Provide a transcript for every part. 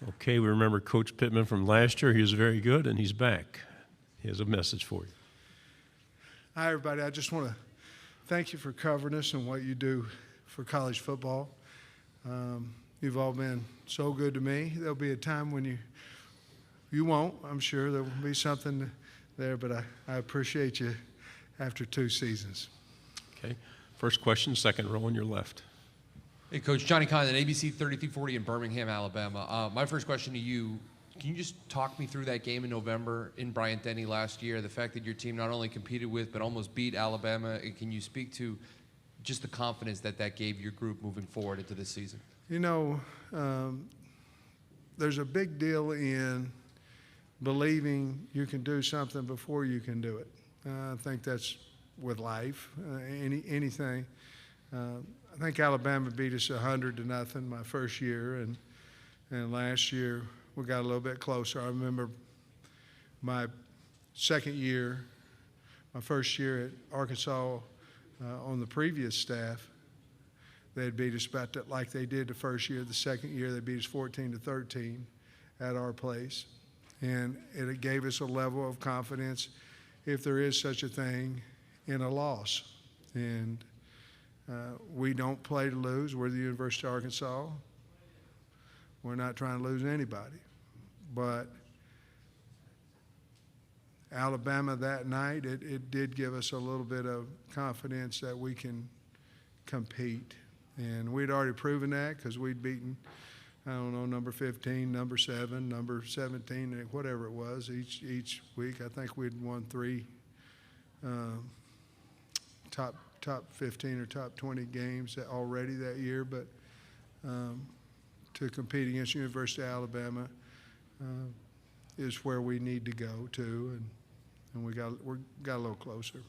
Okay, we remember Coach Pittman from last year. He was very good, and he's back. He has a message for you. Hi, everybody. I just want to thank you for covering us and what you do for college football. You've all been so good to me. There'll be a time when you won't. I'm sure there will be something there, but I appreciate you after 2 seasons. Okay, first question, second row on your left. Hey, Coach. Johnny Condon, ABC 3340 in Birmingham, Alabama. My first question to you, can you just talk me through that game in November in Bryant-Denny last year, the fact that your team not only competed with but almost beat Alabama, and can you speak to just the confidence that gave your group moving forward into this season? You know, there's a big deal in believing you can do something before you can do it. I think that's with life, anything. I think Alabama beat us 100-0 my first year, and last year we got a little bit closer. I remember my second year, my first year at Arkansas on the previous staff. They had beat us about that like they did the first year. The second year they beat us 14-13 at our place, and it gave us a level of confidence, if there is such a thing, in a loss. And we don't play to lose. We're the University of Arkansas. We're not trying to lose anybody. But Alabama that night, it did give us a little bit of confidence that we can compete. And we'd already proven that because we'd beaten, I don't know, number 15, number 7, number 17, whatever it was, each week. I think we'd won 3 top 15 or top 20 games already that year, but to compete against University of Alabama is where we need to go to, and we got a little closer.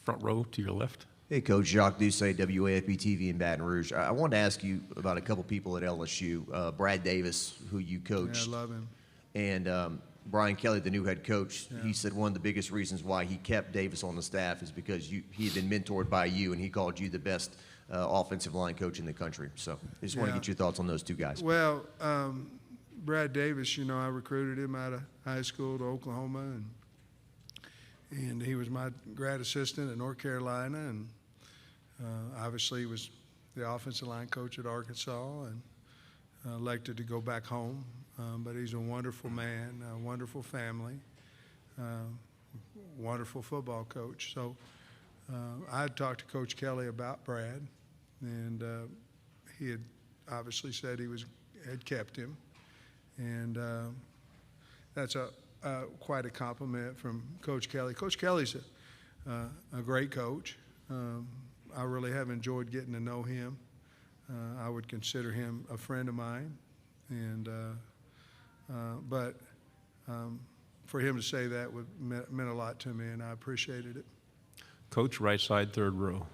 Front row to your left. Hey, Coach. Jacques Doucet, WAFB TV in Baton Rouge. I wanted to ask you about a couple people at LSU. Brad Davis, who you coached. Yeah, I love him. And Brian Kelly, the new head coach, he said one of the biggest reasons why he kept Davis on the staff is because he had been mentored by you, and he called you the best offensive line coach in the country. So I just want to get your thoughts on those 2 guys. Well, Brad Davis, you know, I recruited him out of high school to Oklahoma, and he was my grad assistant at North Carolina, and obviously he was the offensive line coach at Arkansas, and elected to go back home. But he's a wonderful man, a wonderful family, wonderful football coach. So I had talked to Coach Kelly about Brad, and he had obviously said had kept him, and that's quite a compliment from Coach Kelly. Coach Kelly's a great coach. I really have enjoyed getting to know him. I would consider him a friend of mine, and but for him to say that meant a lot to me, and I appreciated it. Coach, right side, third row.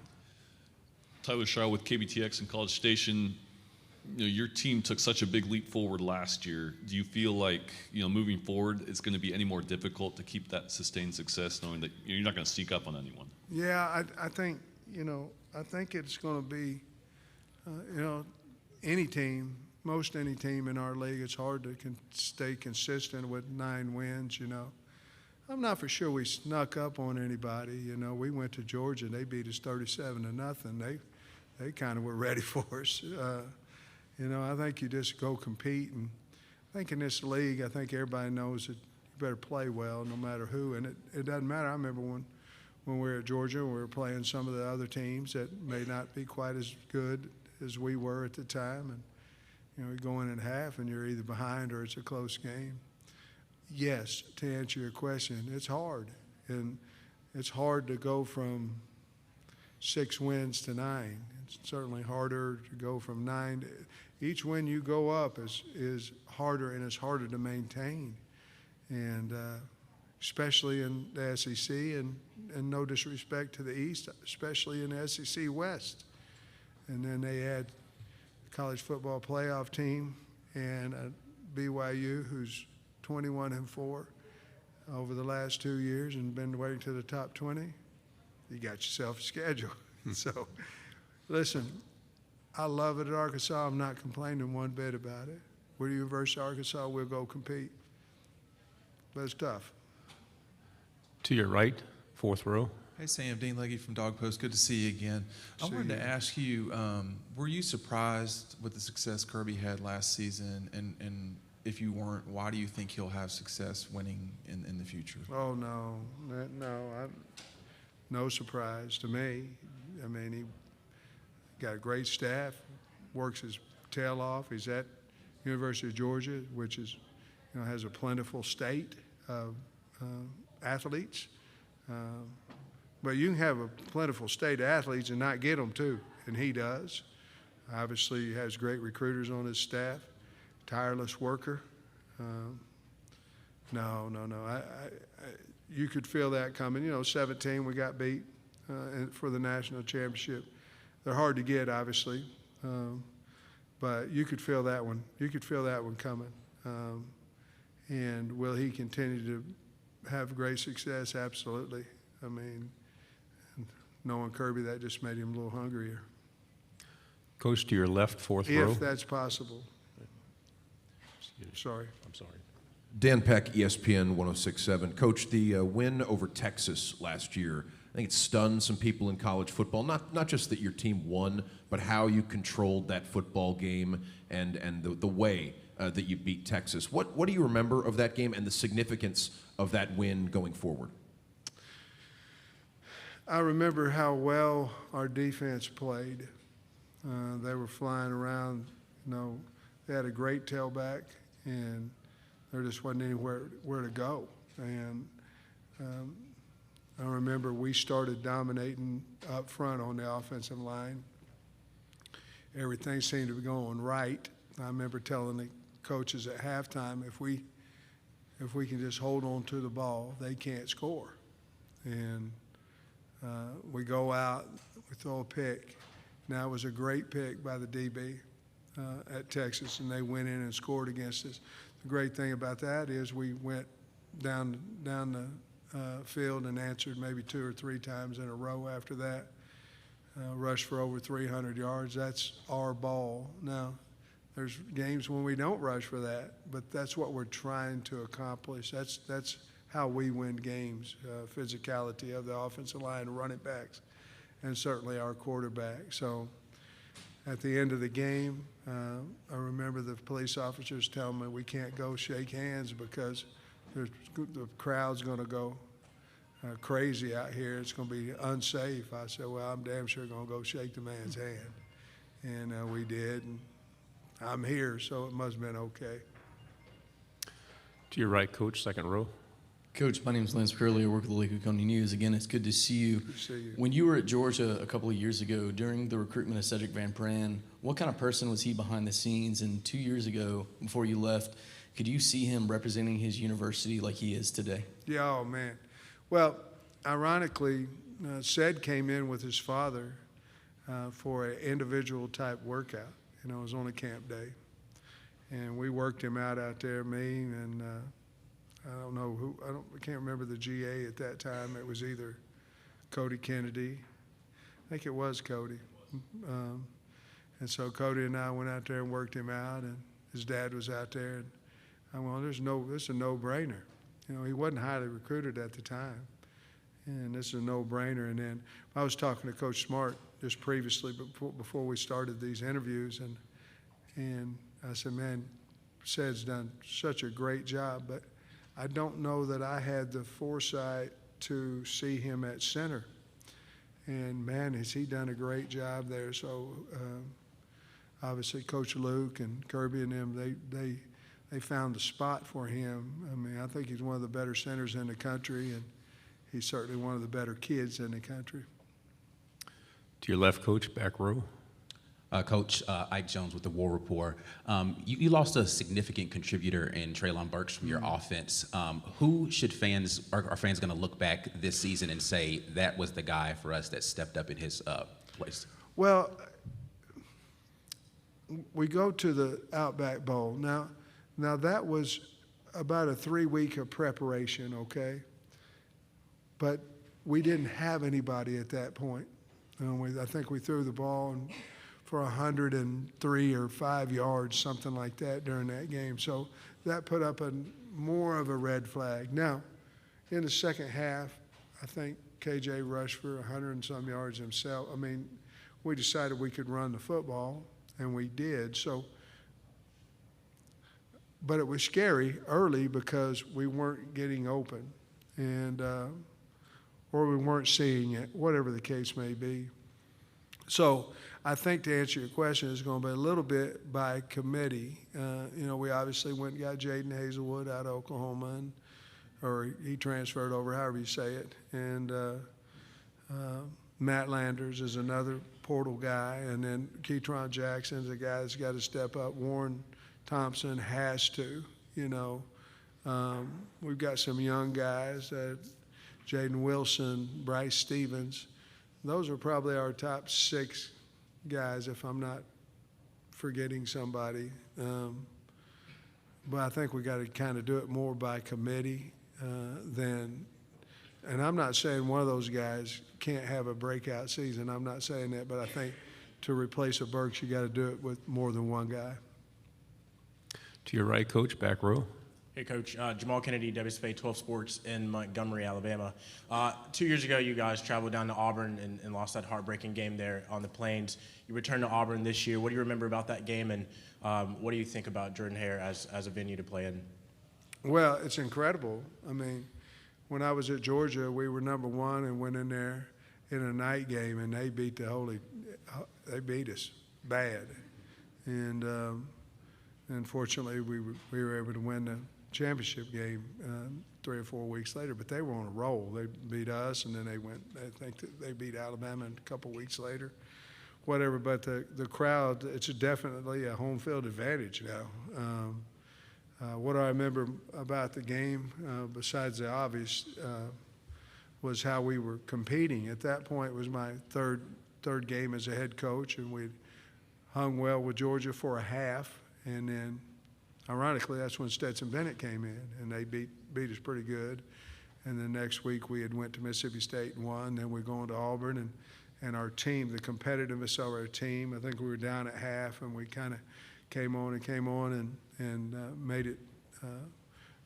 Tyler Shaw with KBTX in College Station. You know, your team took such a big leap forward last year. Do you feel like, moving forward, it's going to be any more difficult to keep that sustained success, knowing that you're not going to sneak up on anyone? Yeah, I think, I think it's going to be, any team, most any team in our league, it's hard to stay consistent with 9 wins, I'm not for sure we snuck up on anybody. We went to Georgia and they beat us 37-0. They kind of were ready for us. I think you just go compete, and I think in this league, I think everybody knows that you better play well no matter who, and it doesn't matter. I remember when we were at Georgia, we were playing some of the other teams that may not be quite as good as we were at the time, and you go in at half and you're either behind or it's a close game. Yes, to answer your question, it's hard, and it's hard to go from 6 wins to 9. It's certainly harder to go from 9 to each win you go up is harder, and it's harder to maintain, and especially in the SEC, and no disrespect to the East, especially in the SEC West. And then they had the college football playoff team and a BYU who's 21-4 over the last 2 years and been waiting to the top 20. You got yourself a schedule. So, listen, I love it at Arkansas. I'm not complaining one bit about it. we're the University of Arkansas, we'll go compete. But it's tough. To your right, fourth row. Hey, Sam, Dean Legge from Dog Post. Good to see you again. I See wanted you. to ask you, were you surprised with the success Kirby had last season? And if you weren't, why do you think he'll have success winning in the future? Oh, no, no surprise to me. I mean, he got a great staff, works his tail off. He's at University of Georgia, which is, has a plentiful state of athletes. But you can have a plentiful state of athletes and not get them too, and he does. Obviously, he has great recruiters on his staff, tireless worker. No. You could feel that coming. 17, we got beat for the national championship. They're hard to get, obviously, but you could feel that one. You could feel that one coming. And will he continue to have great success? Absolutely. I mean, knowing Kirby, that just made him a little hungrier. Coach, to your left, fourth row. If that's possible. Sorry. I'm sorry. Dan Peck, ESPN 106.7. Coach, the win over Texas last year, I think it stunned some people in college football. Not just that your team won, but how you controlled that football game and the way that you beat Texas. What do you remember of that game and the significance of that win going forward? I remember how well our defense played. They were flying around. They had a great tailback, and there just wasn't anywhere to go. And I remember we started dominating up front on the offensive line. Everything seemed to be going right. I remember telling the coaches at halftime, if we can just hold on to the ball, they can't score. And we go out, we throw a pick. Now, it was a great pick by the DB at Texas, and they went in and scored against us. The great thing about that is we went down the field and answered maybe 2 or 3 times in a row after that. Rushed for over 300 yards. That's our ball. Now, there's games when we don't rush for that, but that's what we're trying to accomplish. That's how we win games, physicality of the offensive line, running backs, and certainly our quarterback. So at the end of the game, I remember the police officers telling me we can't go shake hands because the crowd's going to go crazy out here. It's going to be unsafe. I said, well, I'm damn sure going to go shake the man's hand. And we did. And I'm here, so it must have been okay. To your right, Coach, second row. Coach, my name is Lance Curley. I work at the Lake County News. Again, it's good to see you. Good to see you. When you were at Georgia a couple of years ago, during the recruitment of Cedric Van Pran, what kind of person was he behind the scenes? And 2 years ago, before you left, could you see him representing his university like he is today? Yeah, oh, man. Well, ironically, Ced came in with his father for an individual type workout. It was on a camp day. And we worked him out there, me and I don't know who, I can't remember the GA at that time. It was either Cody Kennedy. I think it was Cody. And so Cody and I went out there and worked him out, and his dad was out there. And I went, this is a no-brainer. He wasn't highly recruited at the time. And this is a no-brainer. And then I was talking to Coach Smart just previously before we started these interviews, and I said, man, Ced's done such a great job, but I don't know that I had the foresight to see him at center. And, man, has he done a great job there. So, obviously, Coach Luke and Kirby and them, they found the spot for him. I mean, I think he's one of the better centers in the country, and he's certainly one of the better kids in the country. To your left, Coach, back row. Coach, Ike Jones with the War Report. You lost a significant contributor in Traylon Burks from your offense. Who should are fans going to look back this season and say that was the guy for us that stepped up in his place? Well, we go to the Outback Bowl. Now that was about a 3-week of preparation, okay? But we didn't have anybody at that point. I think we threw the ball for 103 or 5 yards, something like that during that game. So that put up more of a red flag. Now, in the second half, I think KJ rushed for 100 and some yards himself. I mean, we decided we could run the football, and we did. So, but it was scary early because we weren't getting open, and or we weren't seeing it, whatever the case may be. So I think to answer your question, it's going to be a little bit by committee. We obviously went and got Jaden Hazelwood out of Oklahoma, or he transferred over, however you say it. And Matt Landers is another portal guy. And then Keytron Jackson's a guy that's got to step up. Warren Thompson has to, We've got some young guys, Jaden Wilson, Bryce Stevens. Those are probably our top 6 guys, if I'm not forgetting somebody. But I think we got to kind of do it more by committee than, and I'm not saying one of those guys can't have a breakout season. I'm not saying that, but I think to replace a Burks, you got to do it with more than one guy. To your right, Coach, back row. Hey, Coach. Jamal Kennedy, WSFA 12 Sports in Montgomery, Alabama. 2 years ago, you guys traveled down to Auburn and lost that heartbreaking game there on the Plains. You returned to Auburn this year. What do you remember about that game, and what do you think about Jordan-Hare as a venue to play in? Well, it's incredible. I mean, when I was at Georgia, we were number 1 and went in there in a night game, and they beat us bad. And unfortunately, we were able to win the championship game 3 or 4 weeks later, but they were on a roll. They beat us, and then I think that they beat Alabama a couple weeks later, whatever. But the crowd, it's definitely a home field advantage now. What I remember about the game, besides the obvious, was how we were competing. At that point, it was my third game as a head coach, and we hung well with Georgia for a half, and then ironically, that's when Stetson Bennett came in, and they beat us pretty good. And then next week we had went to Mississippi State and won. Then we're going to Auburn, and our team, the competitiveness of our team, I think we were down at half, and we kind of came on and made it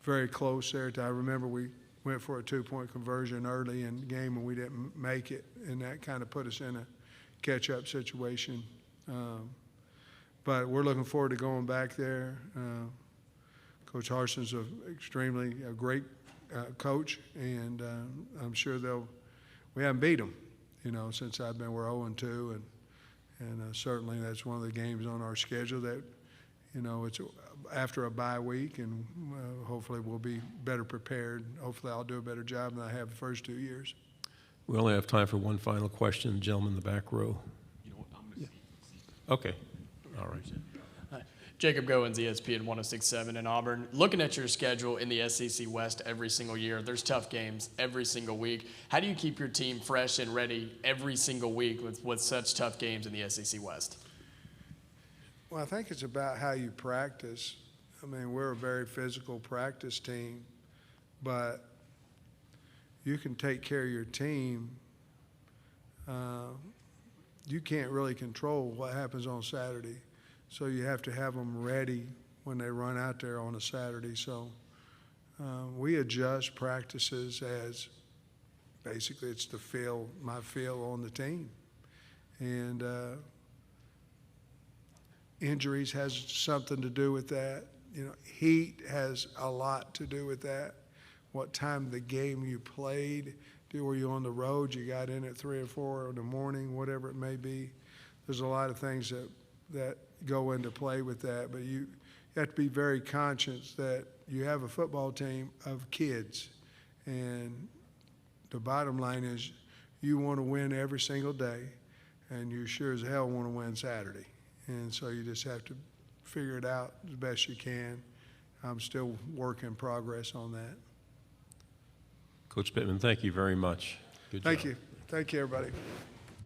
very close there. I remember we went for a 2-point conversion early in the game, and we didn't make it, and that kind of put us in a catch-up situation. But we're looking forward to going back there. Coach Harson's a great coach, and I'm sure we haven't beat them, since we're 0-2, and certainly that's one of the games on our schedule that, it's after a bye week, and hopefully we'll be better prepared. Hopefully I'll do a better job than I have the first 2 years. We only have time for one final question. Gentleman in the back row. Okay. All right. Hi. Jacob Goins, ESPN 106.7 in Auburn. Looking at your schedule in the SEC West every single year, there's tough games every single week. How do you keep your team fresh and ready every single week with such tough games in the SEC West? Well, I think it's about how you practice. I mean, we're a very physical practice team, but you can take care of your team. You can't really control what happens on Saturday. So you have to have them ready when they run out there on a Saturday. So we adjust practices as basically it's my feel on the team. And injuries has something to do with that. Heat has a lot to do with that. What time of the game you played. Were you on the road? You got in at 3 or 4 in the morning, whatever it may be. There's a lot of things that go into play with that, but you have to be very conscious that you have a football team of kids, and the bottom line is you want to win every single day, and you sure as hell want to win Saturday. And so you just have to figure it out as best you can. I'm still work in progress on that. Coach Pittman, thank you very much. Good job. Thank you. Thank you, everybody.